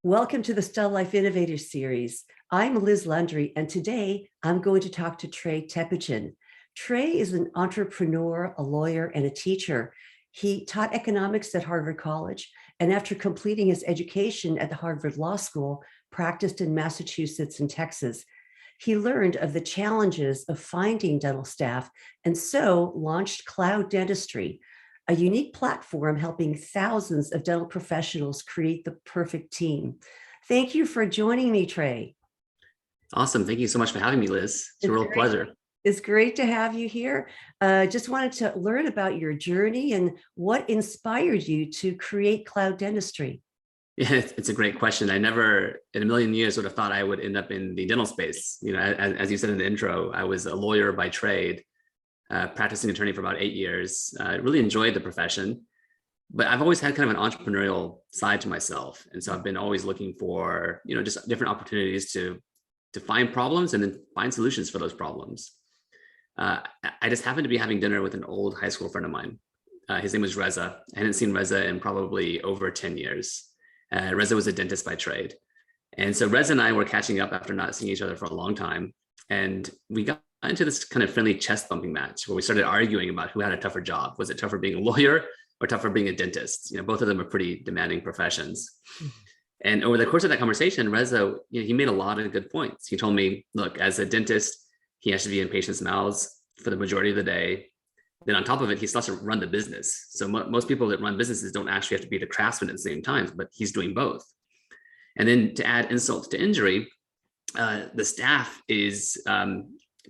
Welcome to the StellaLife Innovator series. I'm Liz Landry, and today I'm going to talk to Trey Tepichin. Trey is an entrepreneur, a lawyer, and a teacher. He taught economics at Harvard College, and after completing his education at the Harvard Law School, practiced in Massachusetts and Texas. He learned of the challenges of finding dental staff, and so launched Cloud Dentistry, a unique platform helping thousands of dental professionals create the perfect team. Thank you for joining me, Trey. Awesome. Thank you so much for having me, Liz. It's a real pleasure. It's great to have you here. Just wanted to learn about your journey and what inspired you to create Cloud Dentistry. Yeah, it's a great question. I never in a million years would have thought I would end up in the dental space. You know, as you said in the intro, I was a lawyer by trade. Practicing attorney for about 8 years. I really enjoyed the profession, but I've always had kind of an entrepreneurial side to myself. And so I've been always looking for, just different opportunities to find problems and then find solutions for those problems. I just happened to be having dinner with an old high school friend of mine. His name was Reza. I hadn't seen Reza in probably over 10 years. Reza was a dentist by trade. And so Reza and I were catching up after not seeing each other for a long time. And we got into this kind of friendly chest bumping match where we started arguing about who had a tougher job. Was it tougher being a lawyer or tougher being a dentist? Both of them are pretty demanding professions. Mm-hmm. And over the course of that conversation, Reza, he made a lot of good points. He told me, look, as a dentist, he has to be in patients' mouths for the majority of the day. Then on top of it, he still has to run the business. So most people that run businesses don't actually have to be the craftsman at the same time, but he's doing both. And then to add insult to injury, the staff is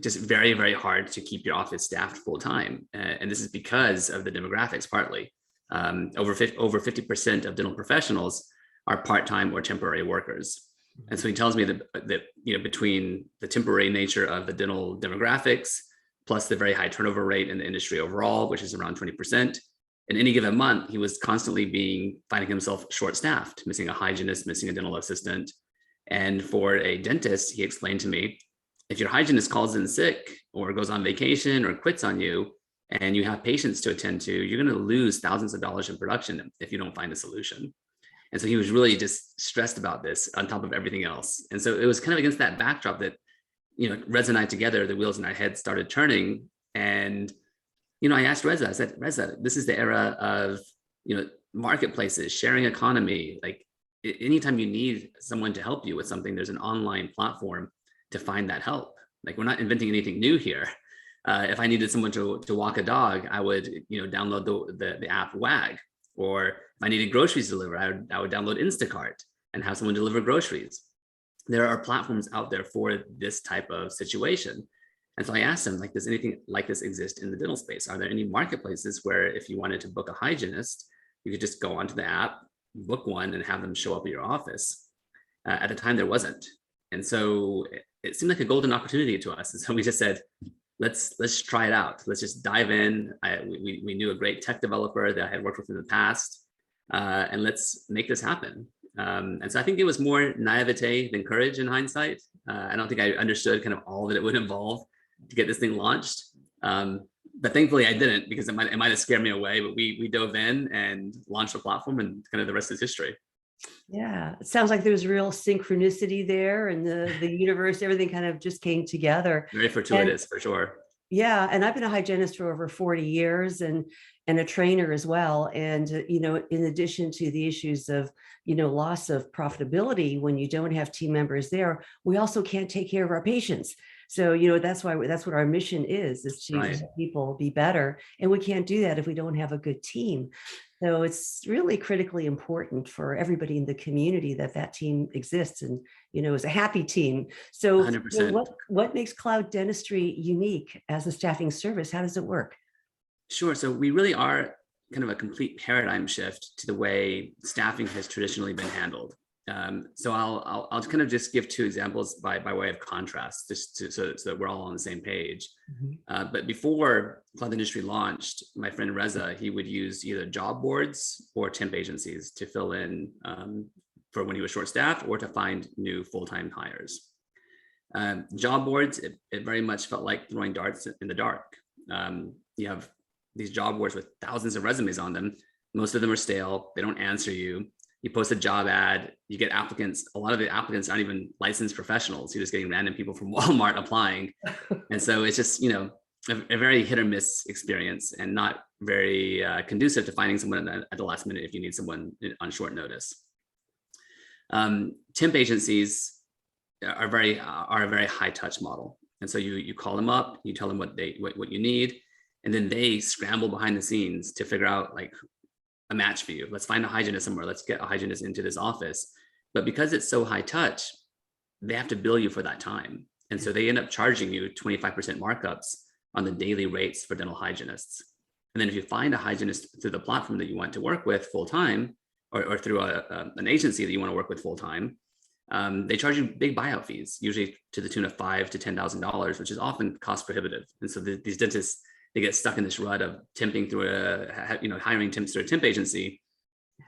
just very, very hard to keep your office staffed full time. And this is because of the demographics partly. Over 50% of dental professionals are part-time or temporary workers. And so he tells me that between the temporary nature of the dental demographics, plus the very high turnover rate in the industry overall, which is around 20%, in any given month, he was constantly finding himself short-staffed, missing a hygienist, missing a dental assistant. And for a dentist, he explained to me, if your hygienist calls in sick or goes on vacation or quits on you and you have patients to attend to, you're going to lose thousands of dollars in production if you don't find a solution. And so he was really just stressed about this on top of everything else. And so it was kind of against that backdrop that, Reza and I together, the wheels in our head started turning. And, I asked Reza, I said, Reza, this is the era of, marketplaces, sharing economy. Like anytime you need someone to help you with something, there's an online platform to find that help. Like we're not inventing anything new here. If I needed someone to walk a dog, I would download the app Wag. Or if I needed groceries delivered, I would download Instacart and have someone deliver groceries. There are platforms out there for this type of situation. And so I asked him, does anything like this exist in the dental space? Are there any marketplaces where if you wanted to book a hygienist, you could just go onto the app, book one, and have them show up at your office? At the time, there wasn't. And so it seemed like a golden opportunity to us. And so we just said, let's try it out. Let's just dive in. We knew a great tech developer that I had worked with in the past, and let's make this happen. And so I think it was more naivete than courage in hindsight. I don't think I understood kind of all that it would involve to get this thing launched. But thankfully I didn't, because it might have scared me away, but we dove in and launched the platform, and kind of the rest is history. Yeah, it sounds like there's real synchronicity there, and the universe, everything kind of just came together. Very fortuitous, for sure. Yeah, and I've been a hygienist for over 40 years and a trainer as well. And, in addition to the issues of, loss of profitability when you don't have team members there, we also can't take care of our patients. So, that's what our mission is to Right. help people be better. And we can't do that if we don't have a good team. So it's really critically important for everybody in the community that team exists and, is a happy team. So 100%. What makes Cloud Dentistry unique as a staffing service? How does it work? Sure. So we really are kind of a complete paradigm shift to the way staffing has traditionally been handled. So I'll kind of just give two examples by way of contrast, just so that we're all on the same page. Mm-hmm. But before Cloud Dentistry launched, my friend Reza, he would use either job boards or temp agencies to fill in for when he was short-staffed, or to find new full-time hires. Job boards, it very much felt like throwing darts in the dark. You have these job boards with thousands of resumes on them. Most of them are stale. They don't answer you. you post a job ad, you get applicants. A lot of the applicants aren't even licensed professionals. You're just getting random people from Walmart applying. And so it's just, a very hit or miss experience, and not very conducive to finding someone at the last minute if you need someone on short notice. Temp agencies are a very high touch model. And so you call them up, you tell them what you need, and then they scramble behind the scenes to figure out like a match for you. Let's find a hygienist somewhere. Let's get a hygienist into this office. But because it's so high touch, they have to bill you for that time. And so they end up charging you 25% markups on the daily rates for dental hygienists. And then if you find a hygienist through the platform that you want to work with full time, or through an agency that you want to work with full time, they charge you big buyout fees, usually to the tune of $5,000 to $10,000, which is often cost prohibitive. And so these dentists, they get stuck in this rut of temping through hiring temps through a temp agency,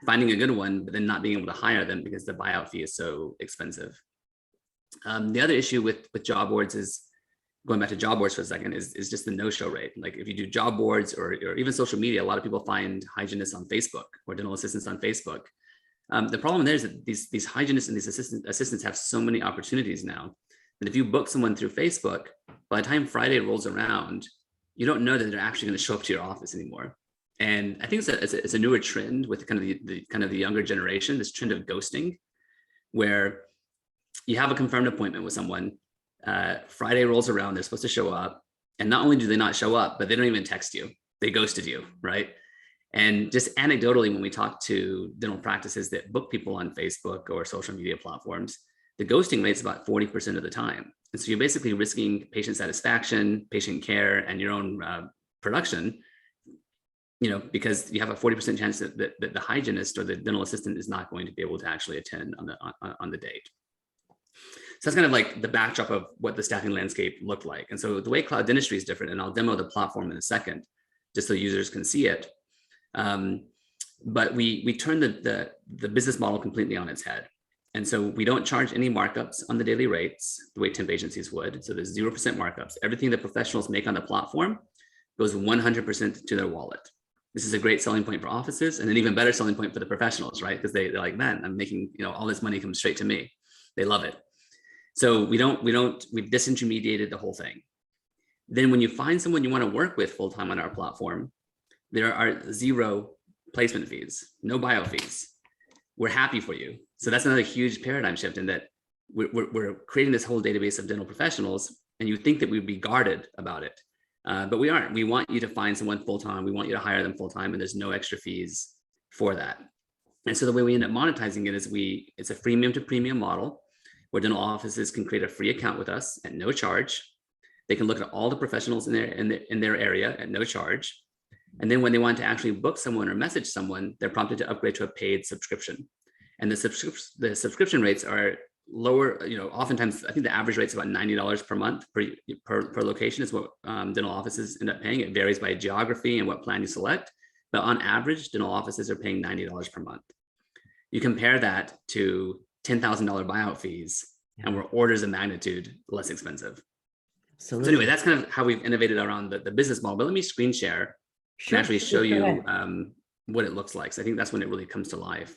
finding a good one, but then not being able to hire them because the buyout fee is so expensive. The other issue with job boards is, going back to job boards for a second, is just the no-show rate. Like if you do job boards or even social media, a lot of people find hygienists on Facebook or dental assistants on Facebook. The problem there is that these hygienists and these assistants have so many opportunities now that if you book someone through Facebook, by the time Friday rolls around, you don't know that they're actually going to show up to your office anymore. And I think it's a newer trend with kind of the younger generation, this trend of ghosting, where you have a confirmed appointment with someone. Friday rolls around, they're supposed to show up, and not only do they not show up, but they don't even text you. They ghosted you, right? And just anecdotally, when we talk to dental practices that book people on Facebook or social media platforms, the ghosting rate is about 40% of the time. And so you're basically risking patient satisfaction, patient care, and your own production, because you have a 40% chance that the hygienist or the dental assistant is not going to be able to actually attend on the date. So that's kind of like the backdrop of what the staffing landscape looked like. And so the way Cloud Dentistry is different, and I'll demo the platform in a second, just so users can see it. But we turn the business model completely on its head. And so we don't charge any markups on the daily rates the way temp agencies would. So there's 0% markups. Everything that professionals make on the platform goes 100% to their wallet. This is a great selling point for offices, and an even better selling point for the professionals, right? Because they're like, man, I'm making, all this money comes straight to me. They love it. So we've disintermediated the whole thing. Then when you find someone you want to work with full-time on our platform, there are 0 placement fees, no buyout fees. We're happy for you. So that's another huge paradigm shift, in that we're creating this whole database of dental professionals, and you think that we'd be guarded about it. But we aren't. We want you to find someone full-time. We want you to hire them full-time, and there's no extra fees for that. And so the way we end up monetizing it is it's a freemium to premium model, where dental offices can create a free account with us at no charge. They can look at all the professionals in their area at no charge. And then when they want to actually book someone or message someone, they're prompted to upgrade to a paid subscription. And the subscription rates are lower. Oftentimes, I think the average rate is about $90 per month per location is what dental offices end up paying. It varies by geography and what plan you select, but on average, dental offices are paying $90 per month. You compare that to $10,000 buyout fees, and we're orders of magnitude less expensive. Absolutely. So anyway, that's kind of how we've innovated around the business model. But let me screen share and actually show you what it looks like. So I think that's when it really comes to life.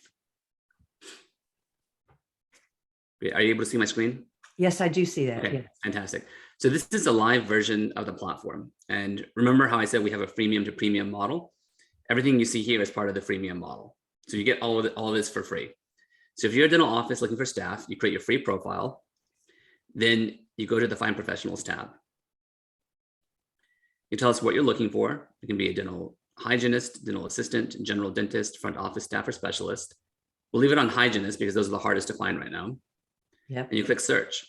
Are you able to see my screen? Yes, I do see that. Okay, yes. Fantastic. So this is a live version of the platform. And remember how I said we have a freemium to premium model? Everything you see here is part of the freemium model. So you get all of this for free. So if you're a dental office looking for staff, you create your free profile. Then you go to the Find Professionals tab. You tell us what you're looking for. It can be a dental hygienist, dental assistant, general dentist, front office staff, or specialist. We'll leave it on hygienist because those are the hardest to find right now. Yep. And you click search.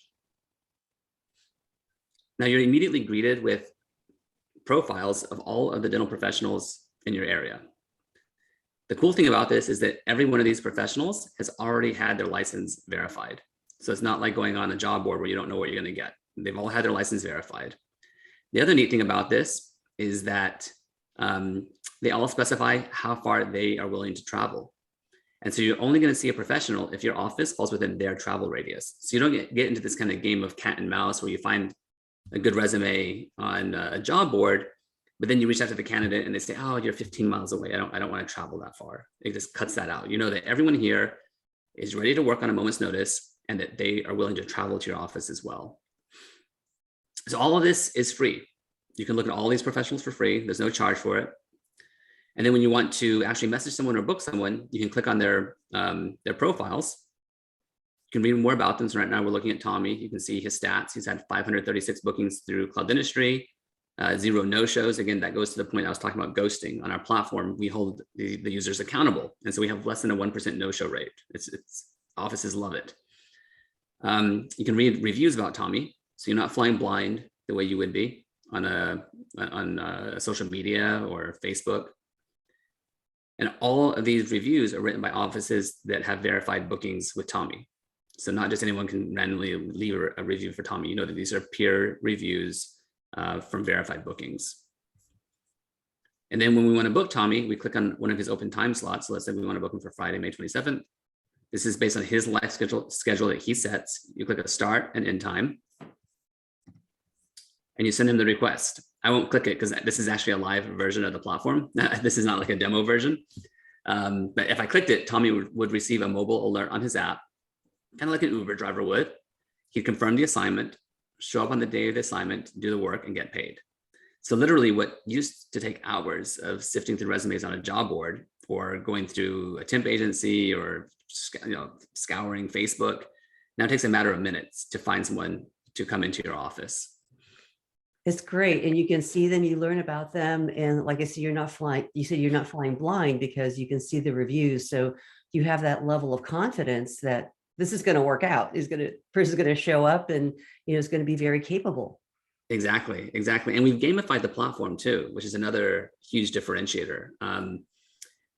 Now you're immediately greeted with profiles of all of the dental professionals in your area. The cool thing about this is that every one of these professionals has already had their license verified. So it's not like going on a job board where you don't know what you're going to get. They've all had their license verified. The other neat thing about this is that they all specify how far they are willing to travel. And so you're only going to see a professional if your office falls within their travel radius. So you don't get into this kind of game of cat and mouse where you find a good resume on a job board, but then you reach out to the candidate and they say, oh, you're 15 miles away. I don't want to travel that far. It just cuts that out. You know that everyone here is ready to work on a moment's notice, and that they are willing to travel to your office as well. So all of this is free. You can look at all these professionals for free. There's no charge for it. And then when you want to actually message someone or book someone, you can click on their profiles. You can read more about them. So right now we're looking at Tommy. You can see his stats. He's had 536 bookings through Cloud Dentistry, 0 no-shows. Again, that goes to the point I was talking about ghosting. On our platform, we hold the users accountable. And so we have less than a 1% no-show rate. It's offices love it. You can read reviews about Tommy. So you're not flying blind the way you would be on social media or Facebook. And all of these reviews are written by offices that have verified bookings with Tommy. So not just anyone can randomly leave a review for Tommy. You know that these are peer reviews from verified bookings. And then when we want to book Tommy, we click on one of his open time slots. So let's say we want to book him for Friday, May 27th. This is based on his life schedule that he sets. You click a start and end time, and you send him the request. I won't click it because this is actually a live version of the platform. This is not like a demo version. But if I clicked it, Tommy would receive a mobile alert on his app, kind of like an Uber driver would. He'd confirm the assignment, show up on the day of the assignment, do the work, and get paid. So literally what used to take hours of sifting through resumes on a job board or going through a temp agency or scouring Facebook, now takes a matter of minutes to find someone to come into your office. It's great. And you can see them, you learn about them. And like I said, you said you're not flying blind because you can see the reviews. So you have that level of confidence that this is going to work out, person's going to show up and, is going to be very capable. Exactly. And we've gamified the platform too, which is another huge differentiator.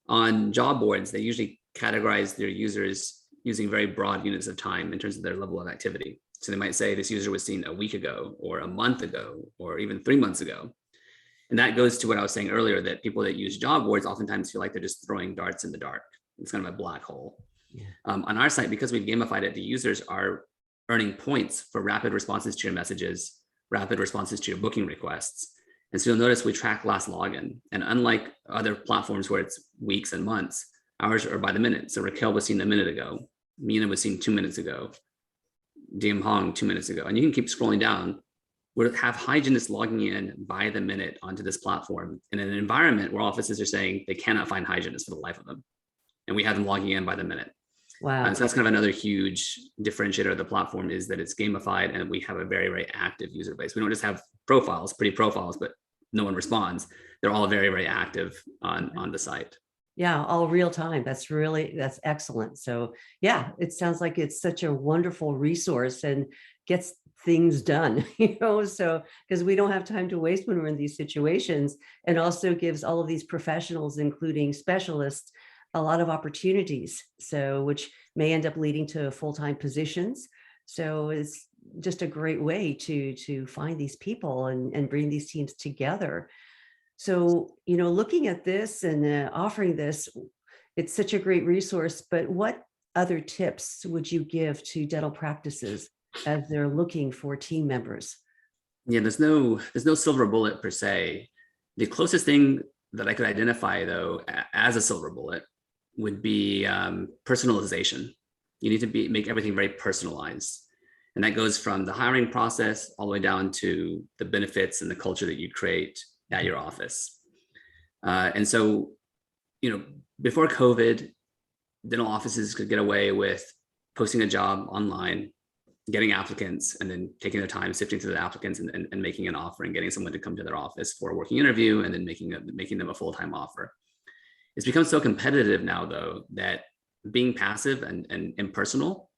On job boards, they usually categorize their users using very broad units of time in terms of their level of activity. So they might say this user was seen a week ago or a month ago or even 3 months ago. And that goes to what I was saying earlier, that people that use job boards oftentimes feel like they're just throwing darts in the dark. It's kind of a black hole. Yeah. On our site, because we've gamified it, the users are earning points for rapid responses to your messages, rapid responses to your booking requests. And so you'll notice we track last login. And unlike other platforms where it's weeks and months, ours are by the minute. So Raquel was seen a minute ago. Mina was seen 2 minutes ago. Diem Hong 2 minutes ago. And you can keep scrolling down. We'll have hygienists logging in by the minute onto this platform in an environment where offices are saying they cannot find hygienists for the life of them. And we have them logging in by the minute. Wow. So that's kind of another huge differentiator of the platform, is that it's gamified and we have a very, very active user base. We don't just have profiles, pretty profiles, but no one responds. They're all very, very active on the site. Yeah, all real time. That's excellent. So yeah, it sounds like it's such a wonderful resource and gets things done, so because we don't have time to waste when we're in these situations, and also gives all of these professionals, including specialists, a lot of opportunities, so which may end up leading to full-time positions. So it's just a great way to find these people and bring these teams together. So, looking at this and offering this, it's such a great resource, but what other tips would you give to dental practices as they're looking for team members? Yeah, there's no silver bullet per se. The closest thing that I could identify, though, as a silver bullet would be personalization. You need to make everything very personalized. And that goes from the hiring process all the way down to the benefits and the culture that you create at your office. And so, before COVID, dental offices could get away with posting a job online, getting applicants, and then taking their time sifting through the applicants and making an offer and getting someone to come to their office for a working interview and then making them a full-time offer. It's become so competitive now, though, that being passive and impersonal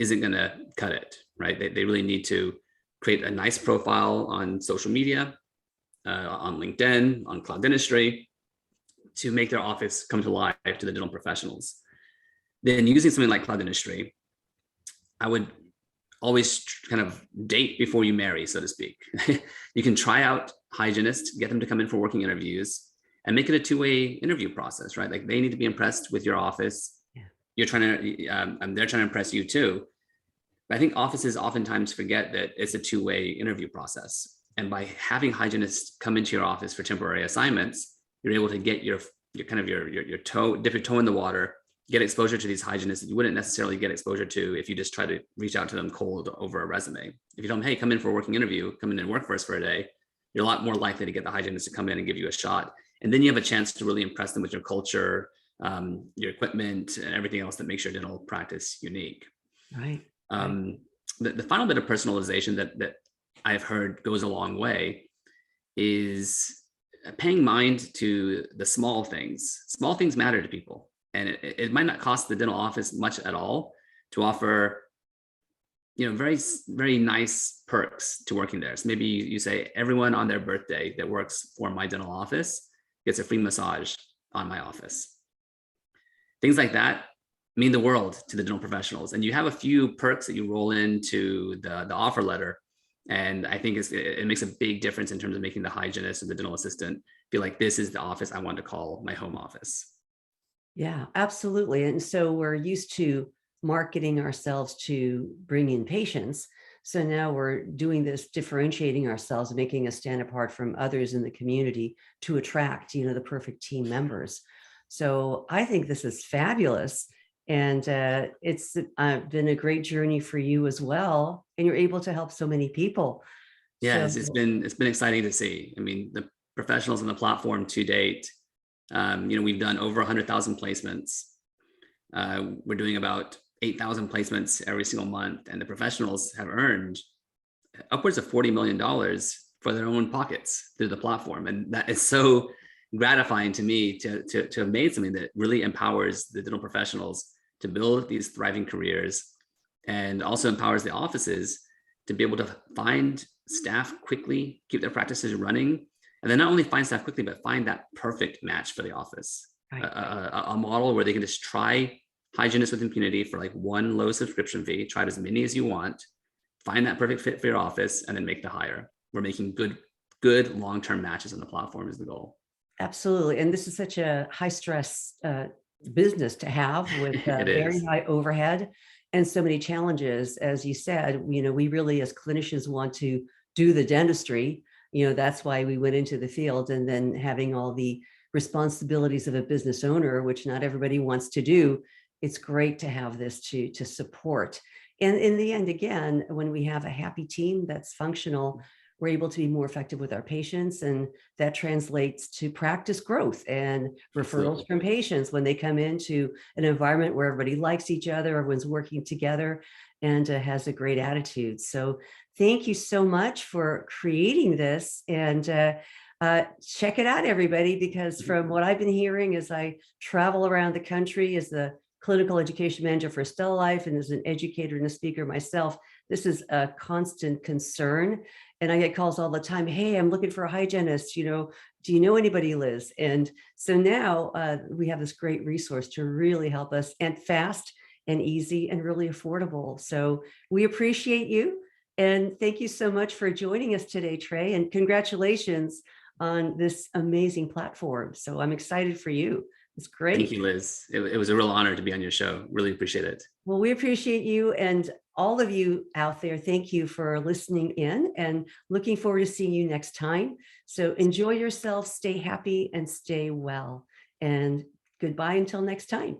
isn't going to cut it, right? They really need to create a nice profile on social media, on LinkedIn, on Cloud Dentistry, to make their office come to life to the dental professionals. Then using something like Cloud Dentistry, I would always kind of date before you marry, so to speak. You can try out hygienists, get them to come in for working interviews, and make it a two-way interview process, right? Like they need to be impressed with your office. Yeah. You're trying to, they're trying to impress you too. But I think offices oftentimes forget that it's a two-way interview process. And by having hygienists come into your office for temporary assignments, you're able to get your toe, dip your toe in the water, get exposure to these hygienists that you wouldn't necessarily get exposure to if you just try to reach out to them cold over a resume. If you tell them, hey, come in for a working interview, come in and work for us for a day, you're a lot more likely to get the hygienist to come in and give you a shot. And then you have a chance to really impress them with your culture, your equipment, and everything else that makes your dental practice unique. Right. The final bit of personalization that I've heard goes a long way is paying mind to the small things. Small things matter to people. And it might not cost the dental office much at all to offer, very, very nice perks to working there. So maybe you say everyone on their birthday that works for my dental office gets a free massage on my office. Things like that mean the world to the dental professionals. And you have a few perks that you roll into the offer letter. And I think it makes a big difference in terms of making the hygienist or the dental assistant feel like this is the office I want to call my home office. Yeah, absolutely. And so we're used to marketing ourselves to bring in patients. So now we're doing this, differentiating ourselves, making us stand apart from others in the community to attract, the perfect team members. So I think this is fabulous. And it's been a great journey for you as well. And you're able to help so many people. Yeah, So it's been exciting to see. I mean, the professionals on the platform to date, we've done over 100,000 placements. We're doing about 8,000 placements every single month, and the professionals have earned upwards of $40 million for their own pockets through the platform. And that is so gratifying to me to have made something that really empowers the dental professionals to build these thriving careers, and also empowers the offices to be able to find staff quickly, keep their practices running, and then not only find staff quickly, but find that perfect match for the office. Right. A model where they can just try hygienists with impunity for like one low subscription fee, try as many as you want, find that perfect fit for your office, and then make the hire. We're making good long-term matches on the platform is the goal. Absolutely. And this is such a high stress business to have with very high overhead and so many challenges. As you said, we really as clinicians want to do the dentistry. That's why we went into the field, and then having all the responsibilities of a business owner, which not everybody wants to do. It's great to have this to support. And in the end, again, when we have a happy team that's functional, we're able to be more effective with our patients, and that translates to practice growth and referrals from patients when they come into an environment where everybody likes each other, everyone's working together, and has a great attitude. So thank you so much for creating this, and check it out, everybody, because from what I've been hearing as I travel around the country as the clinical education manager for StellaLife and as an educator and a speaker myself, this is a constant concern. And I get calls all the time. Hey, I'm looking for a hygienist. Do you know anybody, Liz? And so now we have this great resource to really help us, and fast and easy and really affordable. So we appreciate you. And thank you so much for joining us today, Trey. And congratulations on this amazing platform. So I'm excited for you. It's great. Thank you, Liz. It was a real honor to be on your show. Really appreciate it. Well, we appreciate you, and all of you out there. Thank you for listening in, and looking forward to seeing you next time. So enjoy yourself, stay happy, and stay well. And goodbye until next time.